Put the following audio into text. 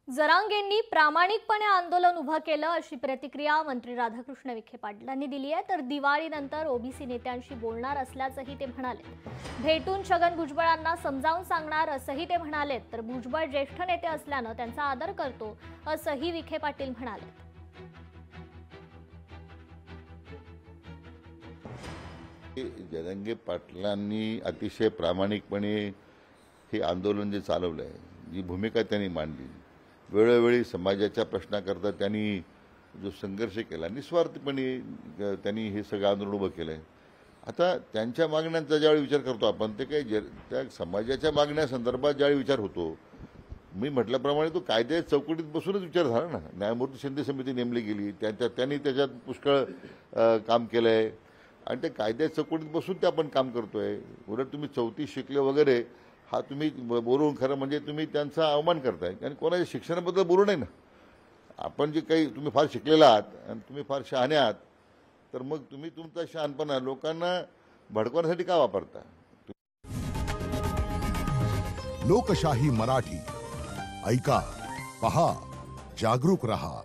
जरांगेंनी प्रामाणिकपणे आंदोलन उभं केलं अशी प्रतिक्रिया मंत्री राधाकृष्ण विखे पाटील यांनी दिली आहे। तर दिवाळीनंतर ओबीसी नेत्यांशी बोलणार असल्याचंही ते म्हणाले। भेटून छगन भुजबळांना समजावून सांगणार असंही ते म्हणाले। तर भुजबळ ज्येष्ठ नेते असल्यानं त्यांचा आदर करतो असंही विखे पाटील म्हणाले। जरांगे पाटलांनी अतिशय प्रामाणिकपणे हे आंदोलन जे चालवलंय, जी भूमिका त्यांनी मांडली, वेळोवेळी समाजाच्या प्रश्नाकरता त्यांनी जो संघर्ष केला, निस्वार्थपणे त्यांनी हे सगळं आंदोलन उभं केलंय। आता त्यांच्या मागण्यांचा ज्यावेळी विचार करतो आपण, ते काही त्या समाजाच्या मागण्यासंदर्भात ज्यावेळी विचार होतो, मी म्हटल्याप्रमाणे तो कायद्या चौकटीत बसूनच विचार झाला ना। न्यायमूर्ती शिंदे समिती नेमली गेली, त्यांनी त्याच्यात पुष्कळ काम केलंय आणि ते कायद्या चौकटीत बसून ते आपण काम करतोय। उलट तुम्ही 34 शिकले वगैरे हा तुम्ही बोलून खरं म्हणजे तुम्ही त्यांचा अवमान करताय आणि कोणाच्या शिक्षणाबद्दल बोलू नये ना। आपण जे काही तुम्ही फार शिकलेला आहात आणि तुम्ही फार शहाणे आहात, तर मग तुम्ही तुमचा शहाणपणा लोकांना भडकवण्यासाठी का वापरता? लोकशाही मराठी ऐका, पहा, जागरूक रहा।